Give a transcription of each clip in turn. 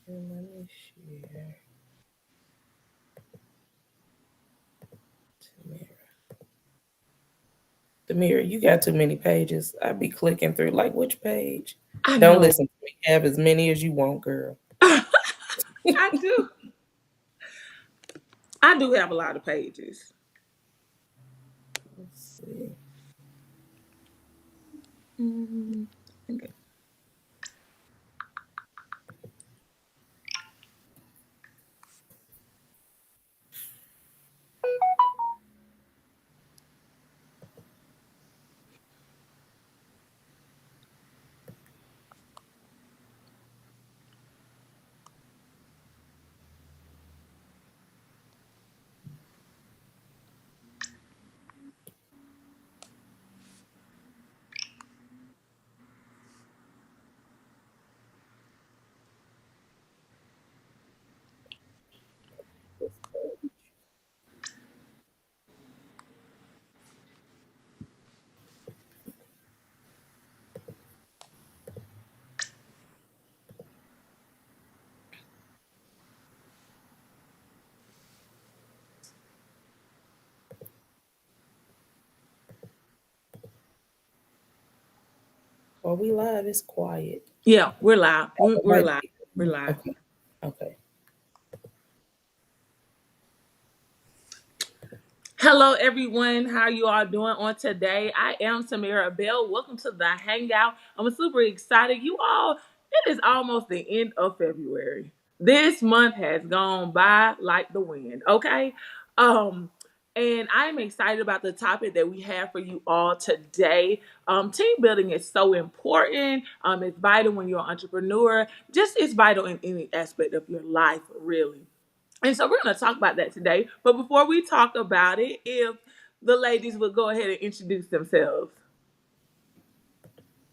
And let me share. Tamira, you got too many pages. I be clicking through like which page? I Don't know. listen to me. Have as many as you want, girl. I do. I do have a lot of pages. Let's see. Mm, okay. Are we live? It's quiet. Yeah, we're live. It We're might live. be. We're live. Okay. Okay. Hello, everyone. How you all doing on today? I am Samira Bell. Welcome to the Hangout. I'm super excited. You all, it is almost the end of February. This month has gone by like the wind. Okay. Um, and I'm excited about the topic that we have for you all today. Team building is so important. It's vital when you're an entrepreneur. Just it's vital in any aspect of your life, really. And so we're going to talk about that today. But before we talk about it, if the ladies would go ahead and introduce themselves.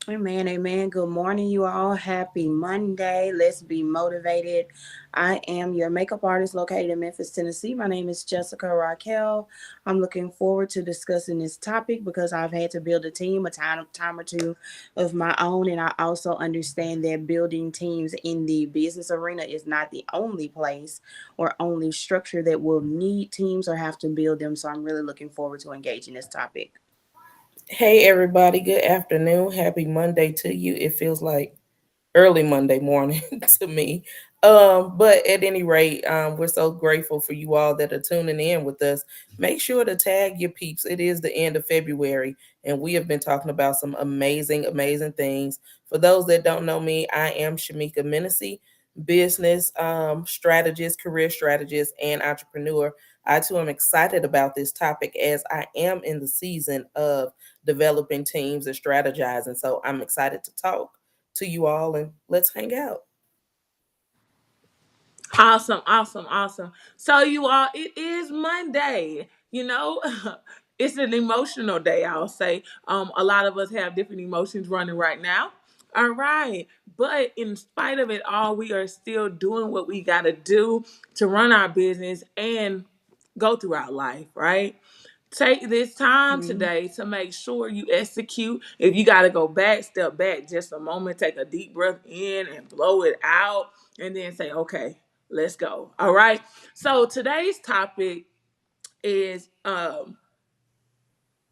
Amen, amen. Good morning, you all. Happy Monday. Let's be motivated. I am your makeup artist located in Memphis, Tennessee. My name is Jessica Raquel. I'm looking forward to discussing this topic because I've had to build a team a time or two of my own. And I also understand that building teams in the business arena is not the only place or only structure that will need teams or have to build them. So I'm really looking forward to engaging this topic. Hey, everybody. Good afternoon. Happy Monday to you. It feels like early Monday morning to me. But at any rate, we're so grateful for you all that are tuning in with us. Make sure to tag your peeps. It is the end of February, and we have been talking about some amazing, amazing things. For those that don't know me, I am Shamika Menacee, business strategist, career strategist, and entrepreneur. I too am excited about this topic as I am in the season of developing teams and strategizing. So I'm excited to talk to you all and let's hang out. Awesome, awesome, awesome. So, you all, it is Monday. It's an emotional day, I'll say. A lot of us have different emotions running right now. All right. But in spite of it all, we are still doing what we got to do to run our business and go through our life, right? Take this time Mhm. today to make sure you execute. If you got to go back, step back just a moment, take a deep breath in and blow it out, and then say, okay, let's go. All right. So today's topic is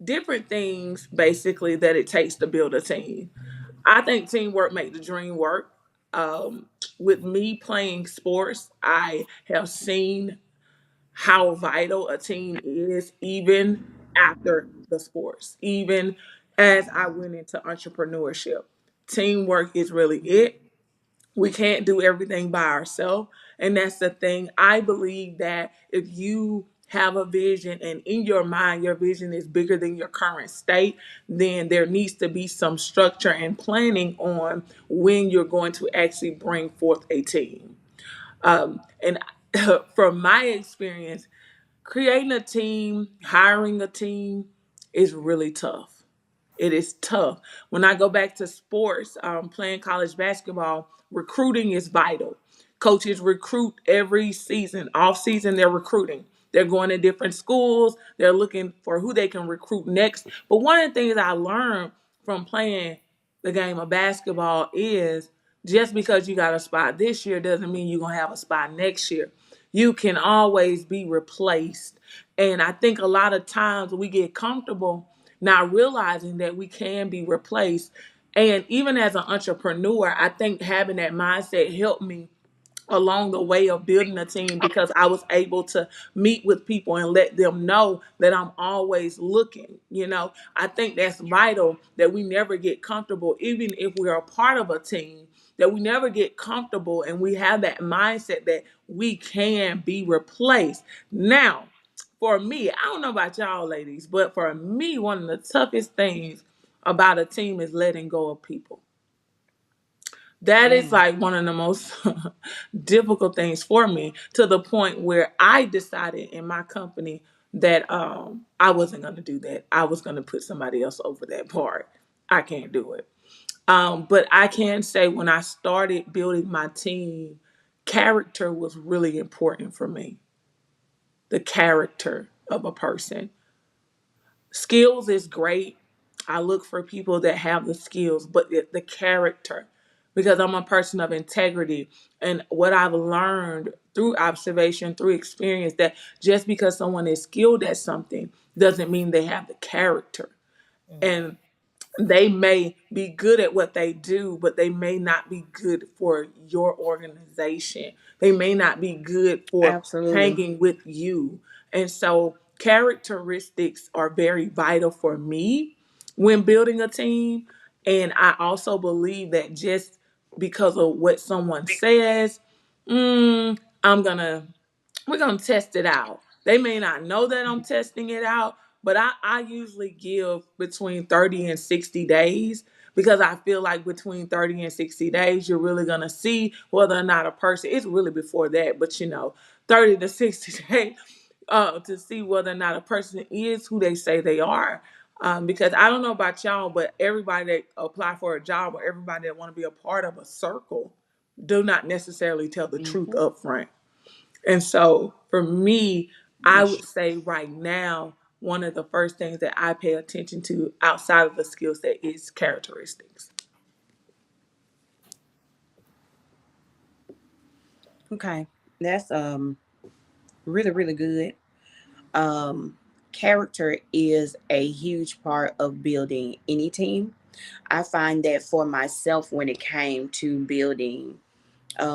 different things basically that it takes to build a team. I think teamwork make the dream work. Um, with me playing sports, I have seen how vital a team is even after the sports, even as I went into entrepreneurship. Teamwork is really it. We can't do everything by ourselves. And that's the thing. I believe that if you have a vision and in your mind your vision is bigger than your current state, then there needs to be some structure and planning on when you're going to actually bring forth a team. And from my experience, creating a team, hiring a team is really tough. It is tough. When I go back to sports, playing college basketball, recruiting is vital. Coaches recruit every season. Off season, they're recruiting. They're going to different schools. They're looking for who they can recruit next. But one of the things I learned from playing the game of basketball is Just because you got a spot this year doesn't mean you're going to have a spot next year. You can always be replaced. And I think a lot of times we get comfortable not realizing that we can be replaced. And even as an entrepreneur, I think having that mindset helped me along the way of building a team, because I was able to meet with people and let them know that I'm always looking. I think that's vital, that we never get comfortable, even if we're a part of a team, that we never get comfortable and we have that mindset that we can be replaced. Now, for me, I don't know about y'all ladies, but for me, one of the toughest things about a team is letting go of people. That is Mm. like one of the most difficult things for me, to the point where I decided in my company that I wasn't going to do that. I was going to put somebody else over that part. I can't do it. But I can say, when I started building my team, character was really important for me. The character of a person. Skills is great. I look for people that have the skills, but the character, because I'm a person of integrity. And what I've learned through observation, through experience, that just because someone is skilled at something doesn't mean they have the character. And they may be good at what they do, but they may not be good for your organization. They may not be good for Absolutely. hanging with you. And so, characteristics are very vital for me when building a team. And I also believe that just because of what someone says, I'm gonna we're gonna test it out. They may not know that I'm testing it out, but I usually give between 30 and 60 days, because I feel like between 30 and 60 days, you're really gonna see whether or not a person, it's really before that, but 30 to 60 days to see whether or not a person is who they say they are. Because I don't know about y'all, but everybody that apply for a job, or everybody that want to be a part of a circle, do not necessarily tell the truth Hmm. up front. And so for me, I That's would say right now, one of the first things that I pay attention to outside of the skill set is characteristics. okay. That's really really good. Um, Character is a huge part of building any team. I find that for myself, when it came to building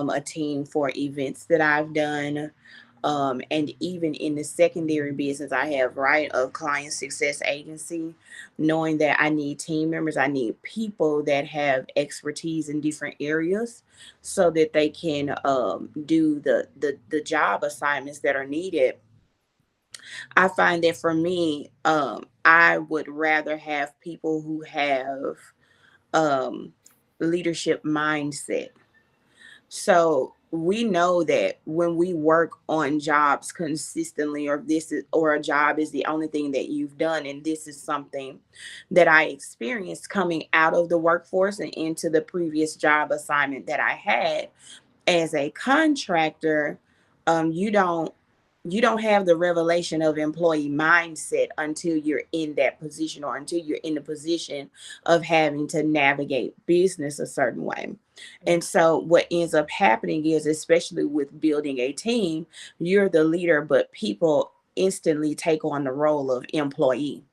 a team for events that I've done. And even in the secondary business I have, right, of client success agency, knowing that I need team members, I need people that have expertise in different areas so that they can do the job assignments that are needed. I find that for me, I would rather have people who have um, leadership mindset. So we know that when we work on jobs consistently, or this is, or a job is the only thing that you've done, and this is something that I experienced coming out of the workforce and into the previous job assignment that I had as a contractor. Um, you don't you don't have the revelation of employee mindset until you're in that position, or until you're in the position of having to navigate business a certain way. And so what ends up happening is, especially with building a team, you're the leader, but people instantly take on the role of employee.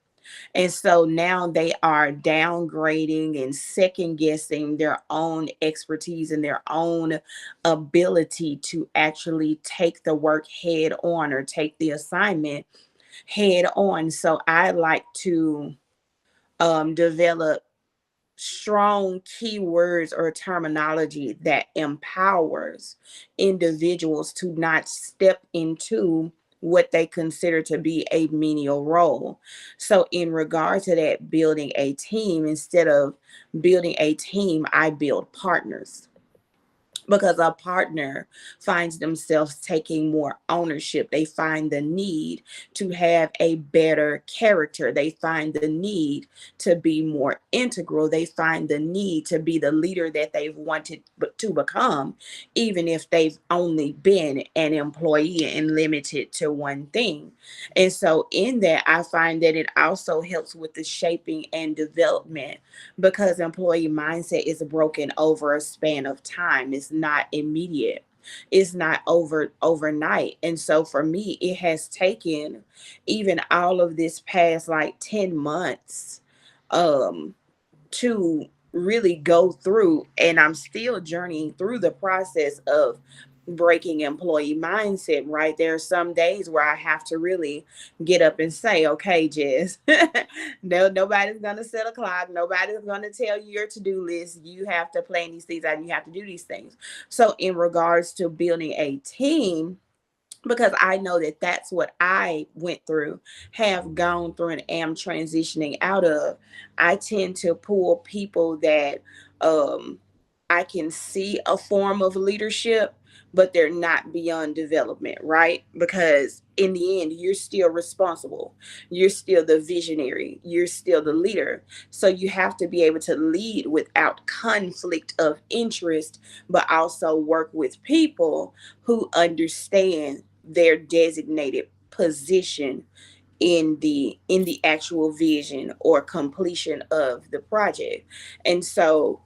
And so now they are downgrading and second guessing their own expertise and their own ability to actually take the work head on, or take the assignment head on. So I like to develop strong keywords or terminology that empowers individuals to not step into what they consider to be a menial role. So, in regard to that, building a team, instead of building a team, I build partners. because a partner finds themselves taking more ownership. They find the need to have a better character. They find the need to be more integral. They find the need to be the leader that they've wanted to become, even if they've only been an employee and limited to one thing. And so, in that, I find that it also helps with the shaping and development, because employee mindset is broken over a span of time. It's not immediate. It's not overnight. And so for me, it has taken even all of this past like 10 months um to really go through, and I'm still journeying through the process of breaking employee mindset. Right, there are some days where I have to really get up and say, okay, Jess, no, nobody's gonna set a clock, nobody's gonna tell you your to-do list. You have to plan these things out and you have to do these things. So in regards to building a team, because I know that that's what I went through, have gone through, and am transitioning out of. I tend to pull people that um, I can see a form of leadership, but they're not beyond development, right? Because in the end, you're still responsible. You're still the visionary. You're still the leader. So you have to be able to lead without conflict of interest, but also work with people who understand their designated position in the actual vision or completion of the project. And so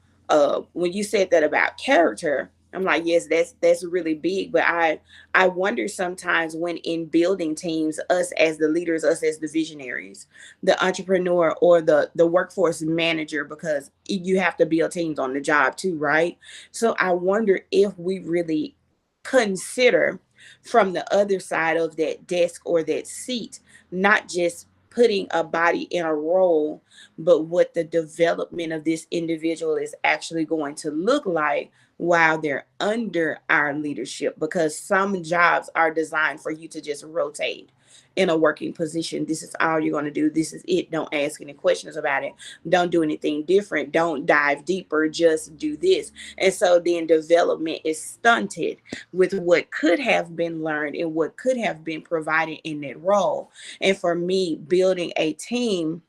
when you said that about character, I'm like, yes, that's really big. But I wonder sometimes, when in building teams, us as the leaders, us as the visionaries, the entrepreneur or the workforce manager, because you have to build teams on the job too, right? So I wonder if we really consider, from the other side of that desk or that seat, not just putting a body in a role, but what the development of this individual is actually going to look like while they're under our leadership. Because some jobs are designed for you to just rotate in a working position. This is all you're going to do. This is it. Don't ask any questions about it. Don't do anything different. Don't dive deeper. Just do this. And so then development is stunted with what could have been learned and what could have been provided in that role. And for me, building a team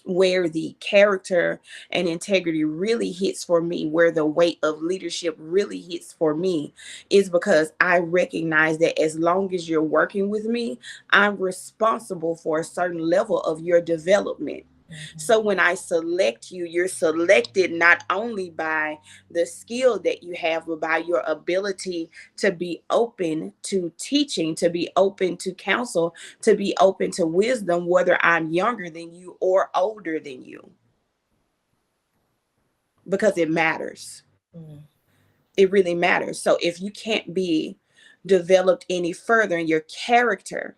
where the character and integrity really hits for me, where the weight of leadership really hits for me, is because I recognize that as long as you're working with me, I'm responsible for a certain level of your development. So Mhm. when I select you, you're selected not only by the skill that you have, but by your ability to be open to teaching, to be open to counsel, to be open to wisdom, whether I'm younger than you or older than you, because it matters. Mm. It really matters. So if you can't be developed any further, and your character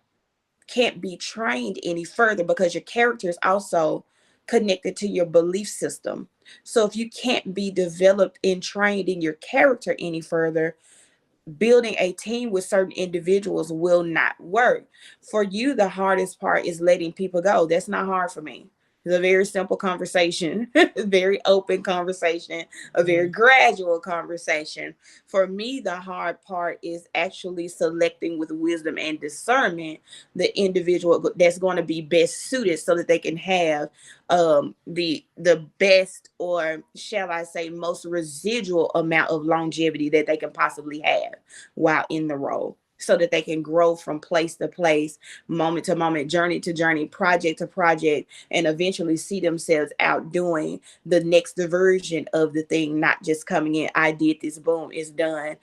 can't be trained any further, because your character is also connected to your belief system. So if you can't be developed and trained in your character any further, building a team with certain individuals will not work. For you, the hardest part is letting people go. That's not hard for me. It's a very simple conversation, a very open conversation, a very Mm. gradual conversation. For me, the hard part is actually selecting with wisdom and discernment the individual that's going to be best suited, so that they can have the best, or shall I say most residual amount of longevity that they can possibly have while in the role, so that they can grow from place to place, moment to moment, journey to journey, project to project, and eventually see themselves out doing the next version of the thing, not just coming in, I did this, boom, it's done.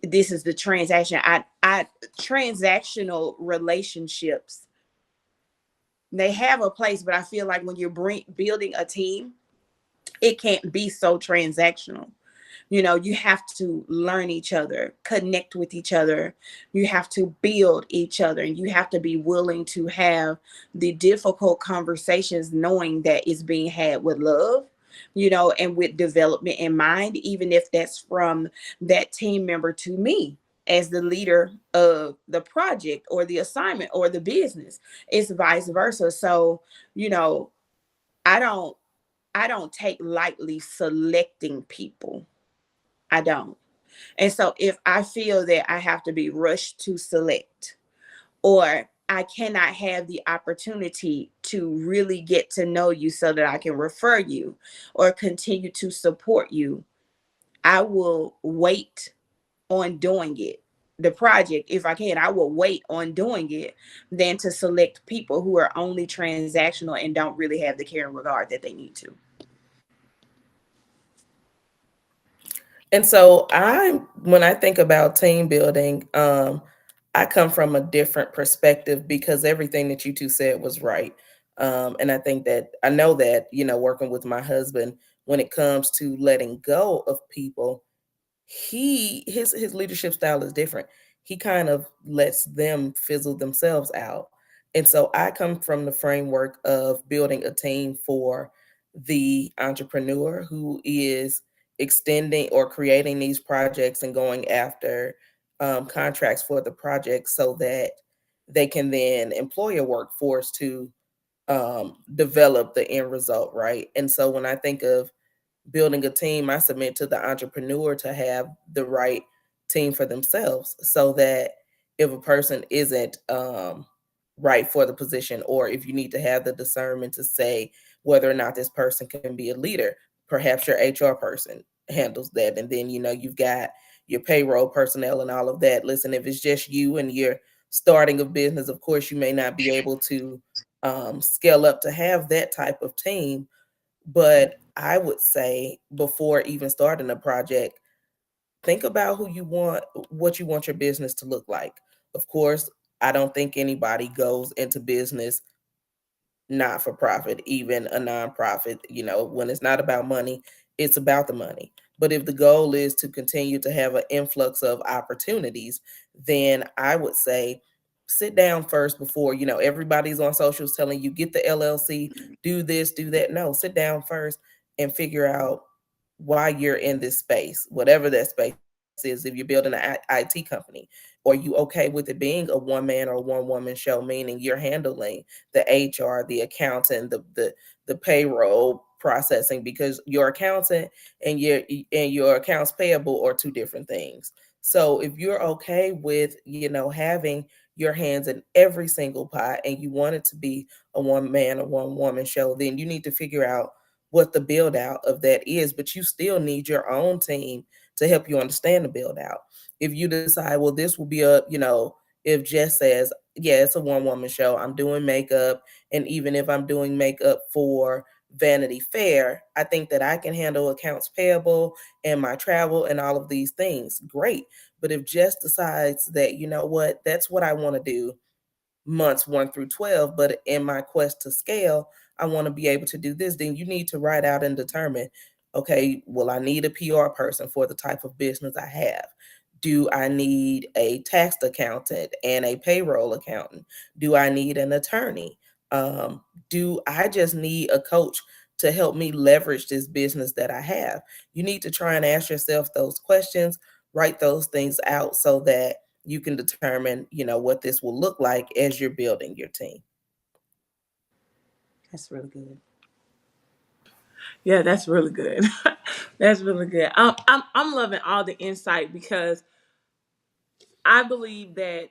This is the transaction. I transactional relationships, they have a place, but I feel like when you're building a team, it can't be so transactional. You know, you have to learn each other, connect with each other. You have to build each other, and you have to be willing to have the difficult conversations, knowing that it's being had with love, and with development in mind, even if that's from that team member to me as the leader of the project or the assignment or the business. It's vice versa. So, you know, I don't I don't take lightly selecting people. I don't. And so if I feel that I have to be rushed to select, or I cannot have the opportunity to really get to know you so that I can refer you or continue to support you, I will wait on doing it. The project, if I can, I will wait on doing it than to select people who are only transactional and don't really have the care and regard that they need to. And so when I think about team building, I come from a different perspective because everything that you two said was right. And I think that I know that, working with my husband, when it comes to letting go of people, his leadership style is different. He kind of lets them fizzle themselves out. And so I come from the framework of building a team for the entrepreneur who is extending or creating these projects and going after contracts for the project so that they can then employ a workforce to develop the end result, right? And so when I think of building a team, I submit to the entrepreneur to have the right team for themselves so that if a person isn't right for the position, or if you need to have the discernment to say whether or not this person can be a leader, perhaps your HR person handles that. And then, you've got your payroll personnel and all of that. Listen, if it's just you and you're starting a business, of course, you may not be able to scale up to have that type of team, but I would say before even starting a project, think about who you want, what you want your business to look like. Of course, I don't think anybody goes into business not for profit, even a nonprofit. When it's not about money, it's about the money. But if the goal is to continue to have an influx of opportunities, then I would say sit down first before, everybody's on socials telling you get the LLC, do this, do that. No, sit down first and figure out why you're in this space, whatever that space is. If you're building an IT company, or you okay with it being a one man or one woman show, meaning you're handling the HR, the accountant, the payroll processing, because your accountant and your accounts payable are two different things. So if you're okay with, having your hands in every single pot and you want it to be a one man or one woman show, then you need to figure out what the build out of that is, but you still need your own team to help you understand the build out. If you decide, well, this will be if Jess says, yeah, it's a one woman show, I'm doing makeup, and even if I'm doing makeup for Vanity Fair, I think that I can handle accounts payable and my travel and all of these things. Great. But if Jess decides that, what, that's what I want to do, months 1 through 12, but in my quest to scale, I want to be able to do this, then you need to write out and determine, okay, well, I need a PR person for the type of business I have. Do I need a tax accountant and a payroll accountant? Do I need an attorney? Do I just need a coach to help me leverage this business that I have? You need to try and ask yourself those questions, write those things out so that you can determine, what this will look like as you're building your team. That's really good. Yeah, that's really good. That's really good. I'm loving all the insight because I believe that,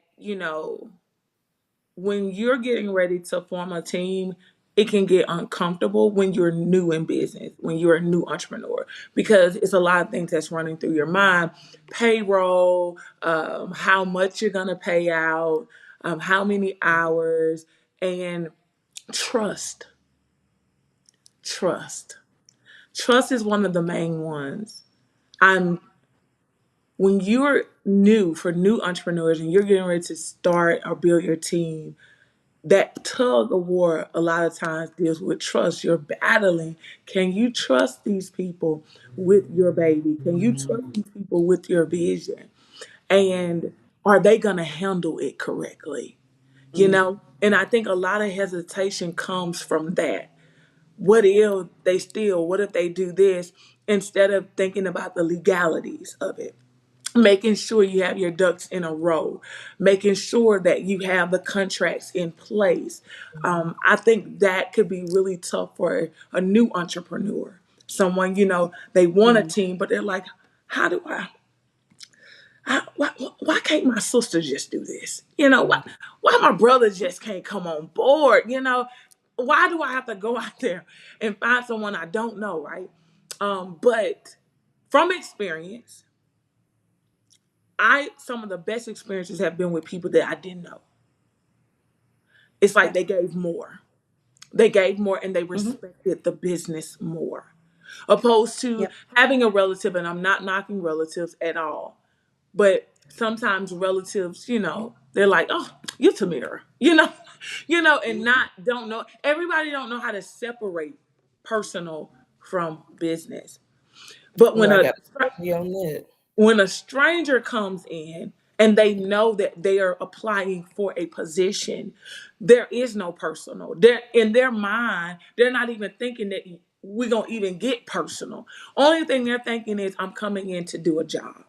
when you're getting ready to form a team, it can get uncomfortable when you're new in business, when you're a new entrepreneur, because it's a lot of things that's running through your mind: payroll, how much you're going to pay out, how many hours, and trust. Trust. Trust is one of the main ones. I'm When you're new, for new entrepreneurs, and you're getting ready to start or build your team, that tug of war a lot of times deals with trust. You're battling. Can you trust these people with your baby? Can you trust these people with your vision? And are they going to handle it correctly? And I think a lot of hesitation comes from that. What if they do this, instead of thinking about the legalities of it? Making sure you have your ducks in a row, making sure that you have the contracts in place. I think that could be really tough for a new entrepreneur. Someone, they want a team, but they're like, how do I Why can't my sister just do this? Why my brother just can't come on board? Why do I have to go out there and find someone I don't know, right? But from experience, I some of the best experiences have been with people that I didn't know. It's like Okay. they gave more. They gave more and they Mm-hmm. respected the business more. Opposed to Yep. having a relative, and I'm not knocking relatives at all. But sometimes relatives, they're like, "Oh, you're Tamira," and not don't know. Everybody don't know how to separate personal from business. But Yeah, I got you on that. when a stranger comes in and they know that they are applying for a position, there is no personal. They're in their mind, they're not even thinking that we're gonna even get personal. Only thing they're thinking is I'm coming in to do a job.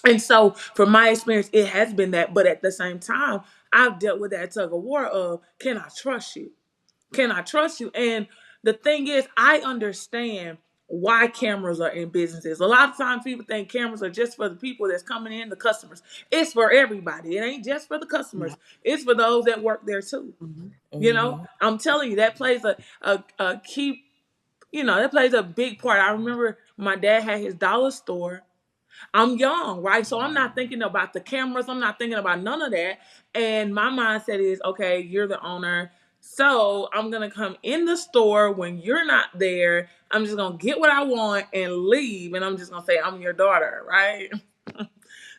And so, from my experience, it has been that. But at the same time, I've dealt with that tug of war of, can I trust you? Can I trust you? And the thing is, I understand why cameras are in businesses. A lot of times people think cameras are just for the people that's coming in, the customers. It's for everybody. It ain't just for the customers. It's for those that work there too. Mm-hmm. Hmm. I'm telling you, that plays a key, that plays a big part. I remember my dad had his dollar store. I'm young, right? So I'm not thinking about the cameras. I'm not thinking about none of that. And my mindset is, okay, you're the owner. So I'm going to come in the store when you're not there. I'm just going to get what I want and leave. And I'm just going to say, I'm your daughter, right?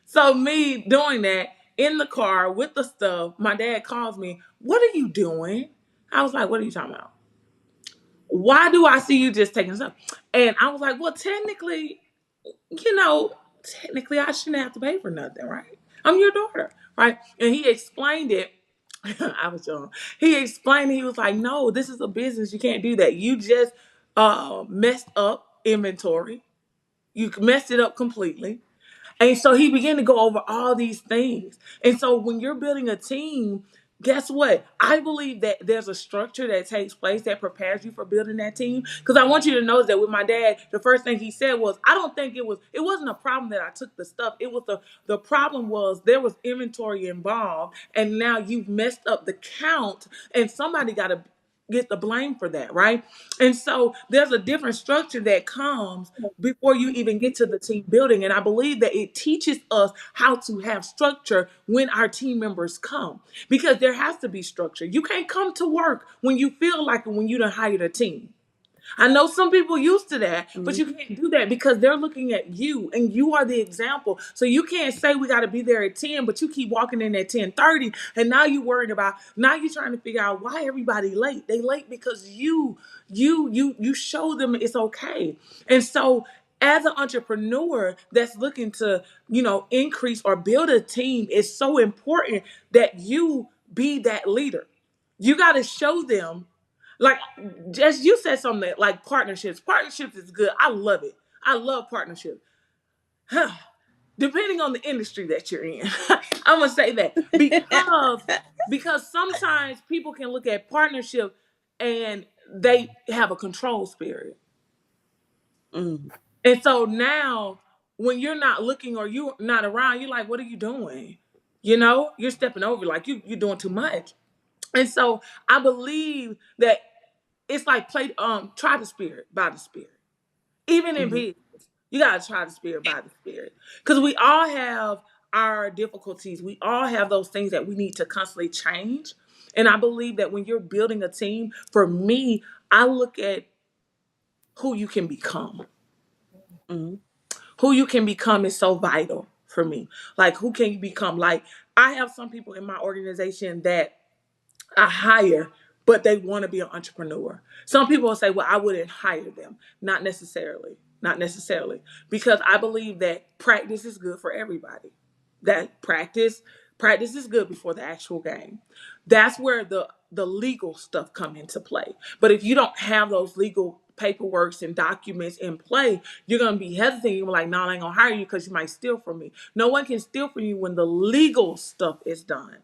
So me doing that in the car with the stuff, my dad calls me, what are you doing? I was like, what are you talking about? Why do I see you just taking stuff? And I was like, well, you know, technically I shouldn't have to pay for nothing, right? I'm your daughter, right? And he explained it. I was young. He explained it. He was like, no, this is a business. You can't do that. You just messed up inventory. You messed it up completely. And so he began to go over all these things. And so when you're building a team, guess what? I believe that there's a structure that takes place that prepares you for building that team. Because I want you to know that with my dad, the first thing he said was, I don't think it wasn't a problem that I took the stuff. It was the problem was there was inventory involved, and now you've messed up the count, and somebody got to get the blame for that, right? And so there's a different structure that comes before you even get to the team building. And I believe that it teaches us how to have structure when our team members come, because there has to be structure. You can't come to work when you feel like it when you done hired a team. I know some people used to that, but you Mm-hmm. can't do that because they're looking at you and you are the example. So you can't say we got to be there at 10, but you keep walking in at 10:30, and now you're worried about, now you're trying to figure out why everybody late. They late because you show them it's okay. And so as an entrepreneur that's looking to, increase or build a team, it's so important that you be that leader. You got to show them, like, just you said something like partnerships. Partnerships is good. I love it. I love partnerships. Huh. Depending on the industry that you're in, I'm gonna say that because sometimes people can look at partnership and they have a control spirit, Mm-hmm. and so now when you're not looking or you're not around, you're like, what are you doing? You're stepping over, like you're doing too much. And so I believe that it's like try the spirit by the spirit. Even in Mm-hmm. business, you gotta try the spirit by the spirit. Because we all have our difficulties. We all have those things that we need to constantly change. And I believe that when you're building a team, for me, I look at who you can become. Mm-hmm. Who you can become is so vital for me. Like, who can you become? Like, I have some people in my organization that I hire, but they want to be an entrepreneur. Some people will say, well, I wouldn't hire them. Not necessarily. Not necessarily. Because I believe that practice is good for everybody. That practice is good before the actual game. That's where the legal stuff come into play. But if you don't have those legal paperworks and documents in play, you're gonna be hesitant. You're like, no, I ain't gonna hire you because you might steal from me. No one can steal from you when the legal stuff is done.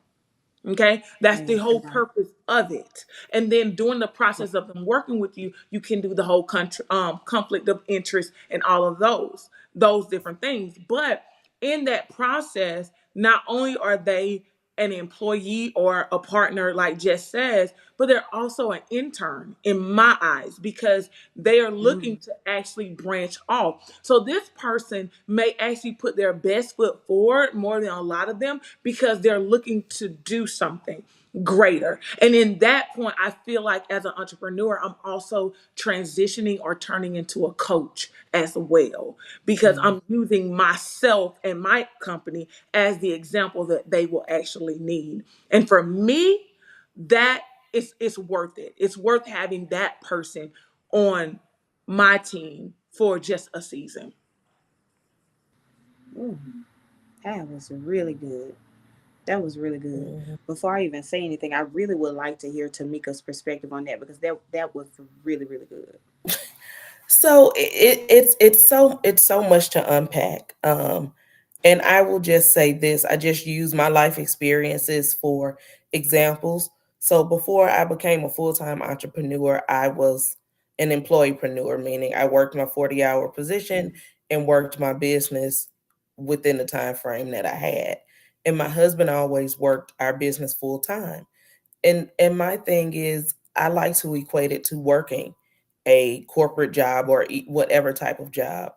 Okay, that's the Yeah, whole right. purpose of it. And then during the process of them working with you, you can do the whole conflict of interest and all of those different things. But in that process, not only are they an employee or a partner, like Jess says, but they're also an intern in my eyes because they are looking Mm. to actually branch off. So this person may actually put their best foot forward more than a lot of them because they're looking to do something greater. And in that point, I feel like as an entrepreneur, I'm also transitioning or turning into a coach as well because Mm. I'm using myself and my company as the example that they will actually need. And for me, that it's worth it. It's worth having that person on my team for just a season. Ooh, that was really good. That was really good. Mhm. Before I even say anything, I really would like to hear Tamika's perspective on that because that was really really good. So it's so much to unpack. And I will just say this: I just use my life experiences for examples. So before I became a full time entrepreneur, I was an employeepreneur, meaning I worked my 40-hour position and worked my business within the time frame that I had. And my husband always worked our business full time. And my thing is I like to equate it to working a corporate job or whatever type of job.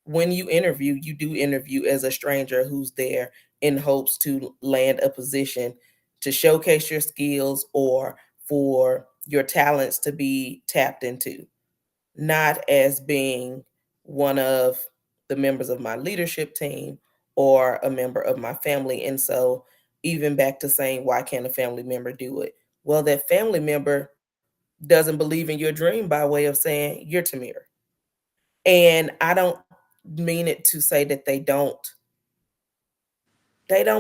When you interview, you do interview as a stranger who's there in hopes to land a position to showcase your skills or for your talents to be tapped into, not as being one of the members of my leadership team or a member of my family. And so, even back to saying, why can't a family member do it? Well, that family member doesn't believe in your dream by way of saying, you're Tamir. And I don't mean it to say that they don't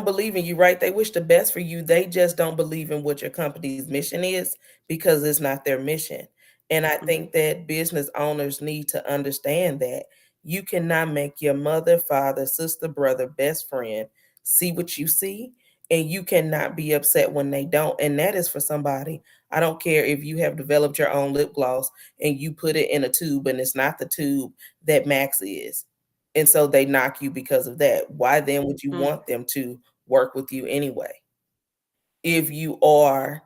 believe in you, right? They wish the best for you. They just don't believe in what your company's mission is because it's not their mission. And I Mm-hmm. think that business owners need to understand that you cannot make your mother, father, sister, brother, best friend see what you see, and you cannot be upset when they don't. And that is for somebody. I don't care if you have developed your own lip gloss and you put it in a tube and it's not the tube that Max is, and so they knock you because of that. Why then would you Mm. want them to work with you anyway? If you are,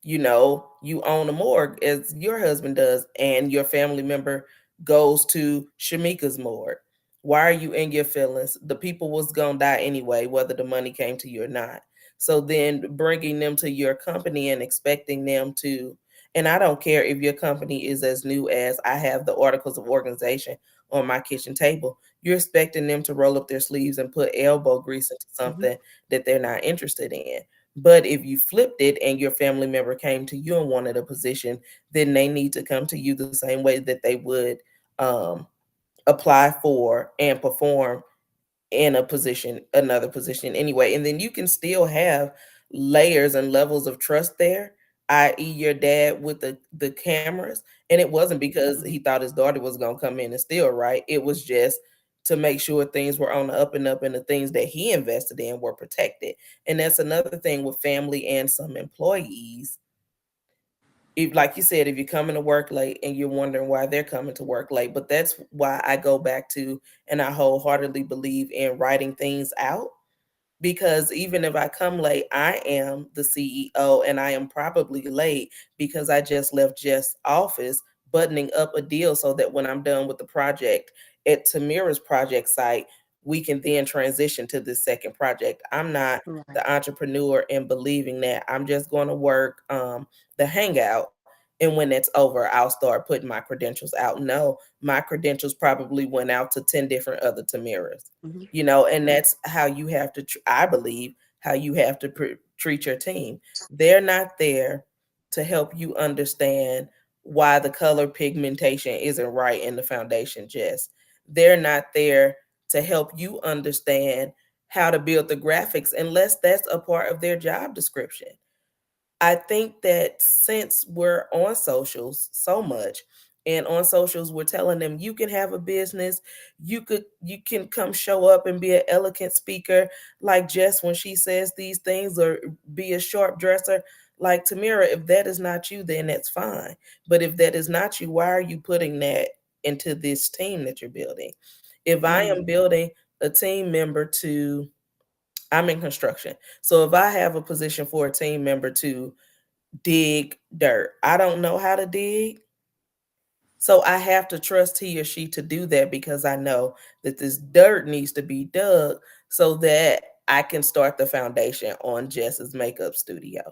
you own a morgue as your husband does, and your family member goes to Shamika's morgue. Why are you in your feelings? The people was gonna die anyway, whether the money came to you or not. So then bringing them to your company and expecting them to, and I don't care if your company is as new as I have the articles of organization on my kitchen table. You're expecting them to roll up their sleeves and put elbow grease into Mm-hmm. something that they're not interested in. But if you flipped it and your family member came to you and wanted a position, then they need to come to you the same way that they would um, apply for and perform in a position, another position anyway. And then you can still have layers and levels of trust there, i.e., your dad with the cameras. And it wasn't because he thought his daughter was going to come in and steal, right? It was just to make sure things were on the up and up and the things that he invested in were protected. And that's another thing with family and some employees. If, like you said, if you're coming to work late and you're wondering why they're coming to work late, but that's why I go back to, and I wholeheartedly believe in writing things out, because even if I come late, I am the CEO and I am probably late because I just left Jeff's office buttoning up a deal so that when I'm done with the project at Tamira's project site, we can then transition to this second project. I'm not Right. the entrepreneur in believing that I'm just going to work the hangout, and when it's over, I'll start putting my credentials out. No, my credentials probably went out to 10 different other Tamiras, Mm-hmm. and that's how you have to I believe how you have to treat your team. They're not there to help you understand why the color pigmentation isn't right in the foundation, Jess. They're not there to help you understand how to build the graphics unless that's a part of their job description. I think that since we're on socials so much, and on socials we're telling them you can have a business, you can come show up and be an elegant speaker like Jess when she says these things, or be a sharp dresser like Tamira. If that is not you, then that's fine. But if that is not you, why are you putting that into this team that you're building? If I Mm. am building a team member to, I'm in construction. So if I have a position for a team member to dig dirt, I don't know how to dig. So I have to trust he or she to do that because I know that this dirt needs to be dug so that I can start the foundation on Jess's makeup studio.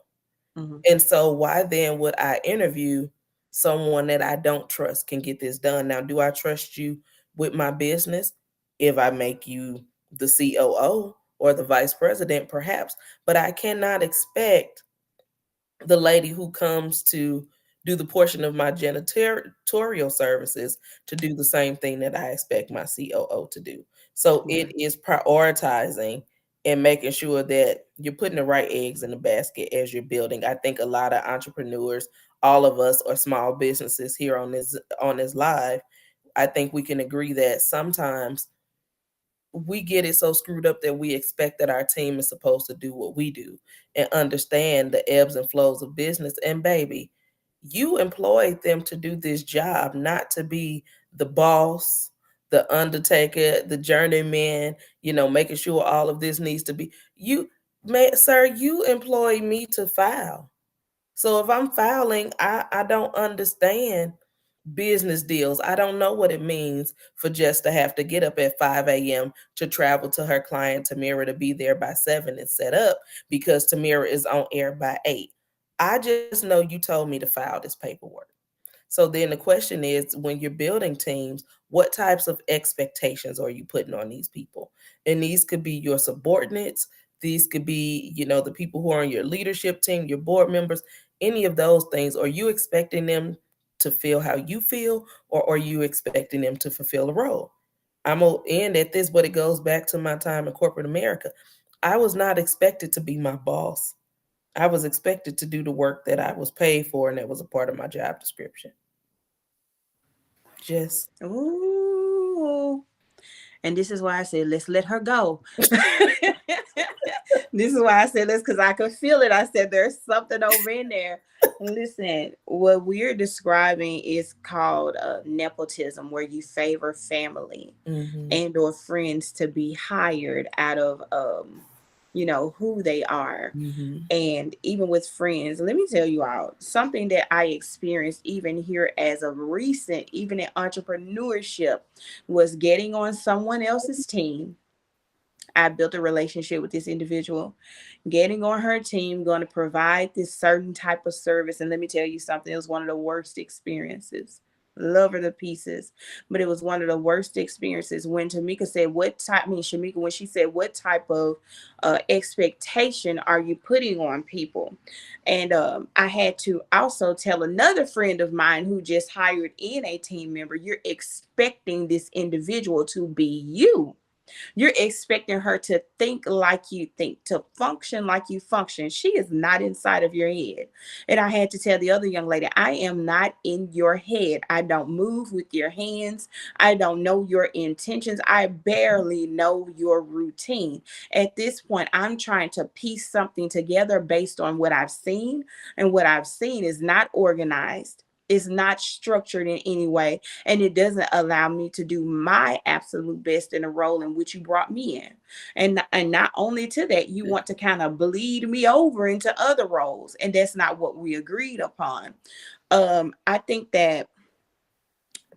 Mhm. And so why then would I interview someone that I don't trust can get this done? Now, do I trust you with my business? If I make you the COO or the vice president, perhaps, but I cannot expect the lady who comes to do the portion of my janitorial services to do the same thing that I expect my COO to do. So it Right. is prioritizing and making sure that you're putting the right eggs in the basket as you're building. I think a lot of entrepreneurs, all of us or small businesses here on this live, I think we can agree that sometimes we get it so screwed up that we expect that our team is supposed to do what we do and understand the ebbs and flows of business. And baby, you employed them to do this job, not to be the boss, the undertaker, the journeyman, making sure all of this needs to be you. Sir, you employ me to file. So if I'm filing, I don't understand business deals. I don't know what it means for Jess to have to get up at 5 a.m. to travel to her client Tamira to be there by 7 and set up because Tamira is on air by 8. I just know you told me to file this paperwork. So then the question is, when you're building teams, what types of expectations are you putting on these people? And these could be your subordinates, these could be, the people who are on your leadership team, your board members, any of those things. Are you expecting them to feel how you feel, or are you expecting them to fulfill a role? I'm gonna end at this, but it goes back to my time in corporate America. I was not expected to be my boss. I was expected to do the work that I was paid for and that was a part of my job description. Just Ooh. And this is why I said, let's let her go. This is why I said, let's, because I could feel it. I said, there's something over in there. Listen, what we're describing is called nepotism, where you favor family mhm, and or friends to be hired out of, who they are. mhm, And even with friends, let me tell you all something that I experienced even here as of recent, even in entrepreneurship, was getting on someone else's team. I built a relationship with this individual, getting on her team, going to provide this certain type of service. And let me tell you something, it was one of the worst experiences. Love her to pieces, but it was one of the worst experiences when Tamika said, "What type?" I mean, Shamika, when she said, "What type of expectation are you putting on people?" And I had to also tell another friend of mine who just hired in a team member, "You're expecting this individual to be you. You're expecting her to think like you think, to function like you function. She is not inside of your head." And I had to tell the other young lady, "I am not in your head. I don't move with your hands. I don't know your intentions. I barely know your routine. At this point, I'm trying to piece something together based on what I've seen. And what I've seen is not organized, is not structured in any way, and it doesn't allow me to do my absolute best in a role in which you brought me in. And not only to that, you want to kind of bleed me over into other roles, and that's not what we agreed upon." I think that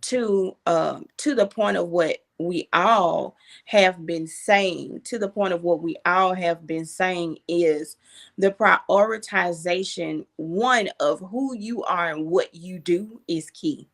to the point of what we all have been saying, to the point of what we all have been saying is the prioritization, one, of who you are and what you do is key.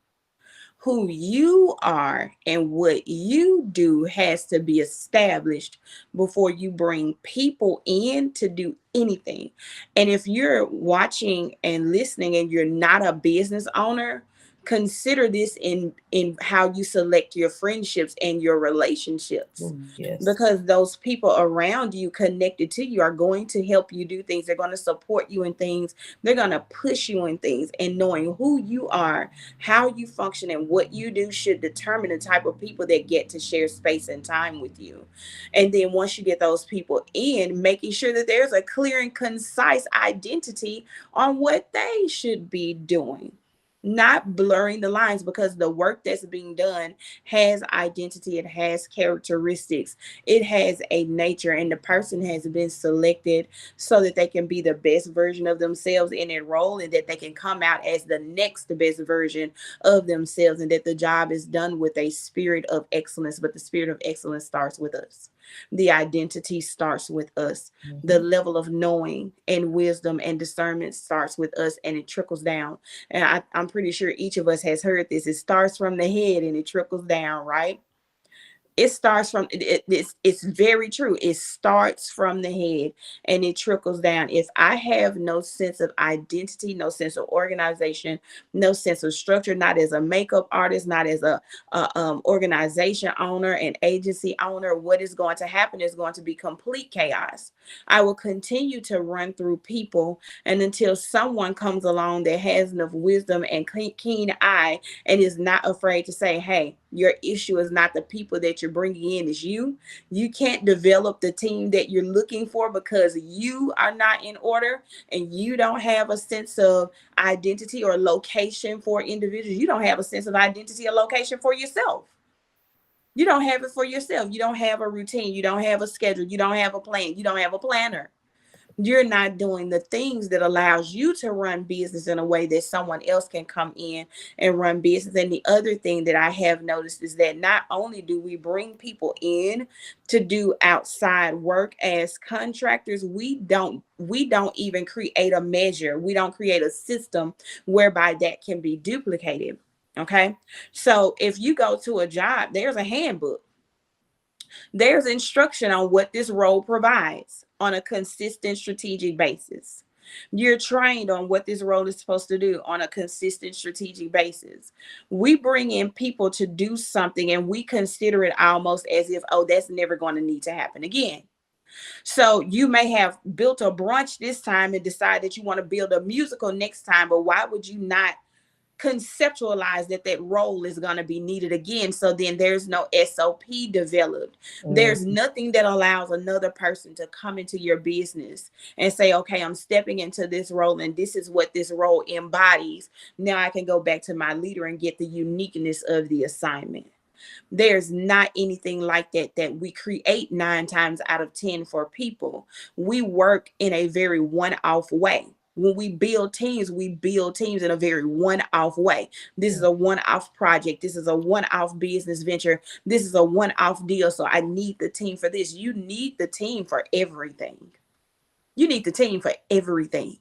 Who you are and what you do has to be established before you bring people in to do anything. And if you're watching and listening and you're not a business owner, consider this in how you select your friendships and your relationships, oh, yes. because those people around you connected to you are going to help you do things. They're going to support you in things. They're going to push you in things, and knowing who you are, how you function, and what you do should determine the type of people that get to share space and time with you. And then once you get those people in, making sure that there's a clear and concise identity on what they should be doing. not blurring the lines, because the work that's being done has identity, it has characteristics, it has a nature, and the person has been selected so that they can be the best version of themselves in their role, and that they can come out as the next best version of themselves, and that the job is done with a spirit of excellence. But the spirit of excellence starts with us. The identity starts with us. The Mhm. level of knowing and wisdom and discernment starts with us, and it trickles down. And I'm pretty sure each of us has heard this. It starts from the head and it trickles down, right? It starts from it's very true. It starts from the head and it trickles down. If I have no sense of identity, no sense of organization, no sense of structure, not as a makeup artist, not as a organization owner, an agency owner, what is going to happen is going to be complete chaos. I will continue to run through people, and until someone comes along that has enough wisdom and keen eye and is not afraid to say, hey, your issue is not the people that you're bringing in, is you. You can't develop the team that you're looking for because you are not in order, and you don't have a sense of identity or location for individuals. You don't have a sense of identity or location for yourself. You don't have it for yourself. You don't have a routine. You don't have a schedule. You don't have a plan. You don't have a planner. You're not doing the things that allows you to run business in a way that someone else can come in and run business. And the other thing that I have noticed is that not only do we bring people in to do outside work as contractors, we don't even create a measure. We don't create a system whereby that can be duplicated. Okay. So if you go to a job, there's a handbook, there's instruction on what this role provides on a consistent strategic basis. You're trained on what this role is supposed to do on a consistent strategic basis. We bring in people to do something and we consider it almost as if, oh, that's never going to need to happen again. So you may have built a brunch this time and decide that you want to build a musical next time, but why would you not conceptualize that that role is going to be needed again? So then there's no SOP developed. There's Mhm. nothing that allows another person to come into your business and say, okay, I'm stepping into this role and this is what this role embodies. Now I can go back to my leader and get the uniqueness of the assignment. There's not anything like that that we create 9 times out of 10 for people. We work in a very one off way. When we build teams, we build teams in a very one off way. This is a one off project. This is a one off business venture. This is a one off deal. So I need the team for this. You need the team for everything. You need the team for everything.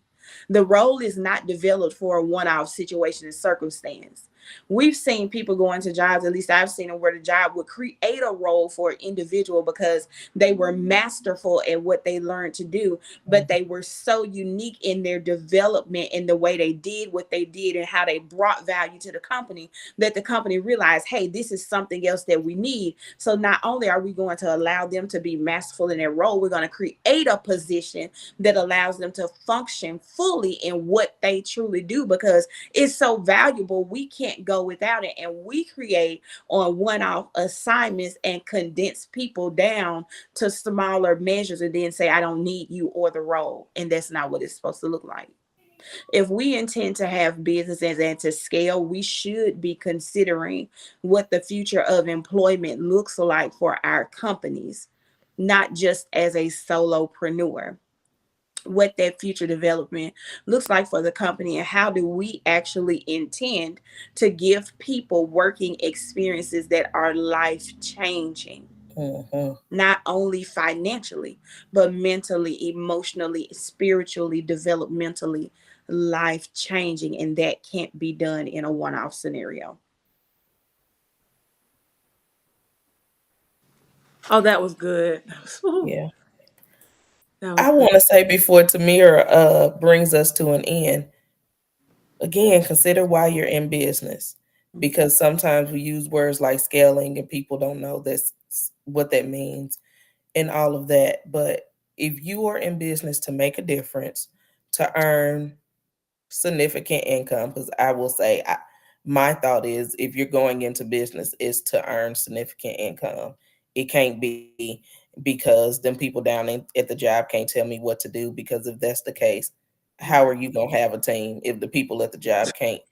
The role is not developed for a one off situation and circumstance. We've seen people go into jobs, at least I've seen them, where the job would create a role for an individual because they were masterful at what they learned to do, but they were so unique in their development in the way they did what they did and how they brought value to the company, that the company realized, hey, this is something else that we need. So not only are we going to allow them to be masterful in their role, we're going to create a position that allows them to function fully in what they truly do, because it's so valuable. We can't go without it. And we create on one off assignments and condense people down to smaller measures and then say, I don't need you or the role. And that's not what it's supposed to look like. If we intend to have businesses and to scale, we should be considering what the future of employment looks like for our companies, not just as a solopreneur. What that future development looks like for the company, and how do we actually intend to give people working experiences that are life changing, Mhm. not only financially, but mentally, emotionally, spiritually, developmentally, life changing. And that can't be done in a one off scenario. Oh, that was good. Yeah. That I was want good. to say before Tamira brings us to an end, again, consider why you're in business, because sometimes we use words like scaling and people don't know this what that means and all of that. But if you are in business to make a difference, to earn significant income, because I will say my thought is if you're going into business is to earn significant income. It can't be because them people down at the job can't tell me what to do, because if that's the case, how are you gonna have a team if the people at the job can't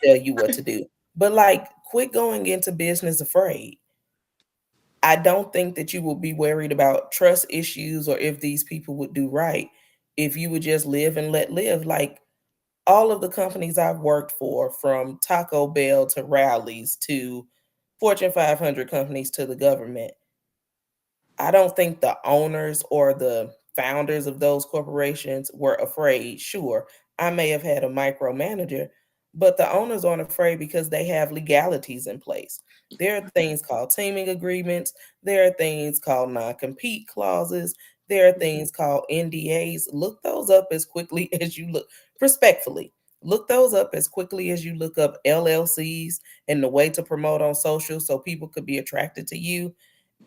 tell you what to do? But like, quit going into business afraid. I don't think that you will be worried about trust issues or if these people would do right if you would just live and let live. Like all of the companies I've worked for, from Taco Bell to Rallies to Fortune 500 companies to the government, I don't think the owners or the founders of those corporations were afraid. Sure, I may have had a micromanager, but the owners aren't afraid because they have legalities in place. There are things called teaming agreements, there are things called non compete clauses, there are things called NDAs. Look those up as quickly as you look, respectfully. Look those up as quickly as you look up LLCs and the way to promote on social so people could be attracted to you,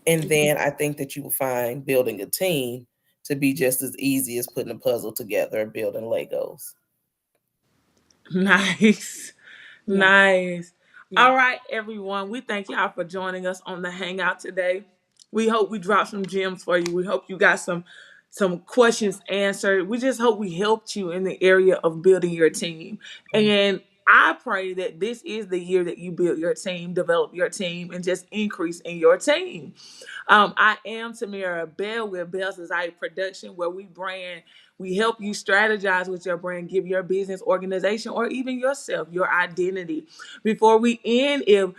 and then I think that you will find building a team to be just as easy as putting a puzzle together and building Legos. Nice. Yeah. Nice. Yeah. All right, everyone. We thank y'all for joining us on the Hangout today. We hope we dropped some gems for you. We hope you got some questions answered. We just hope we helped you in the area of building your team. And I pray that this is the year that you build your team, develop your team, and just increase in your team. I am Tamara Bell with Bell's Desire Production, where we help you strategize with your brand, give your business, organization, or even yourself your identity. Before we end, if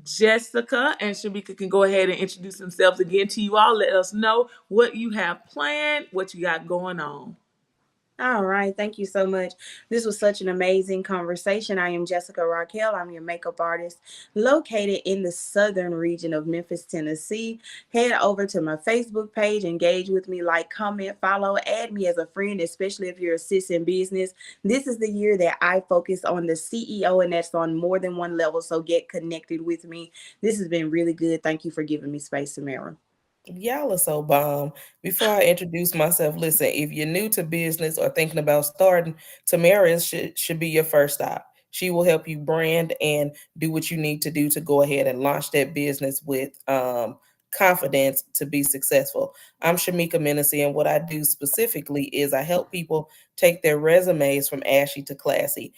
Jessica and Shamika can go ahead and introduce themselves again to you all, let us know what you have planned, what you got going on. All right. Thank you so much. This was such an amazing conversation. I am Jessica Raquel. I'm your makeup artist located in the southern region of Memphis, Tennessee. Head over to my Facebook page, engage with me, like, comment, follow, add me as a friend, especially if you're a sis in business. This is the year that I focus on the CEO, and that's on more than one level. So get connected with me. This has been really good. Thank you for giving me space, Samara. Y'all are so bomb. Before I introduce myself, listen, if you're new to business or thinking about starting, Tamara should be your first stop. She will help you brand and do what you need to do to go ahead and launch that business with confidence to be successful. I'm Shamika Menacey, and what I do specifically is I help people take their resumes from ashy to classy.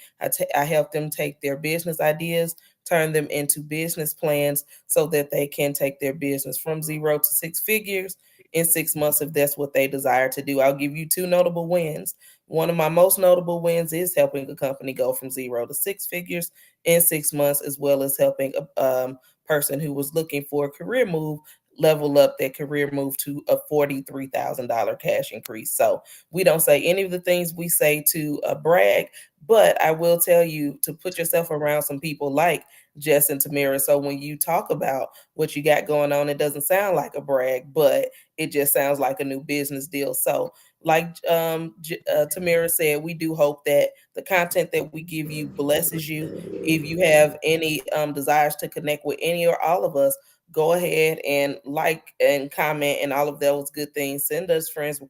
I help them take their business ideas, turn them into business plans so that they can take their business from 0 to 6 figures in 6 months if that's what they desire to do. I'll give you two notable wins. One of my most notable wins is helping a company go from 0 to 6 figures in 6 months, as well as helping a person who was looking for a career move level up their career move to a $43,000 cash increase. So we don't say any of the things we say to brag, but I will tell you to put yourself around some people like Jess and Tamara. So when you talk about what you got going on, it doesn't sound like a brag, but it just sounds like a new business deal. So, like Tamara said, we do hope that the content that we give you blesses you. If you have any desires to connect with any or all of us, go ahead and like and comment and all of those good things. Send us friends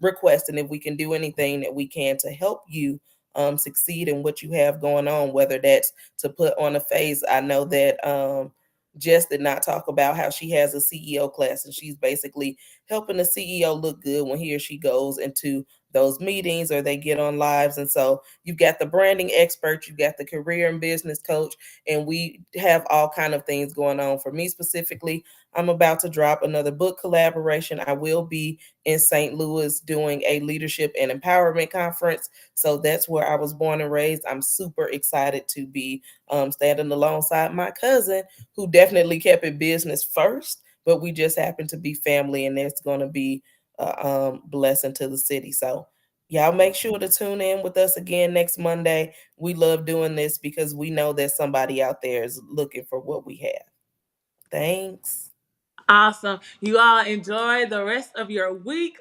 request, and if we can do anything that we can to help you succeed in what you have going on, whether that's to put on a face. I know that Jess did not talk about how she has a CEO class, and she's basically helping the CEO look good when he or she goes into those meetings or they get on lives. And so you've got the branding expert, you've got the career and business coach, and we have all kind of things going on. For me specifically, I'm about to drop another book collaboration. I will be in St. Louis doing a leadership and empowerment conference. So that's where I was born and raised. I'm super excited to be standing alongside my cousin, who definitely kept it business first, but we just happen to be family, and there's going to be a blessing to the city. So y'all make sure to tune in with us again next Monday. We love doing this because we know that somebody out there is looking for what we have. Thanks. Awesome. You all enjoy the rest of your week.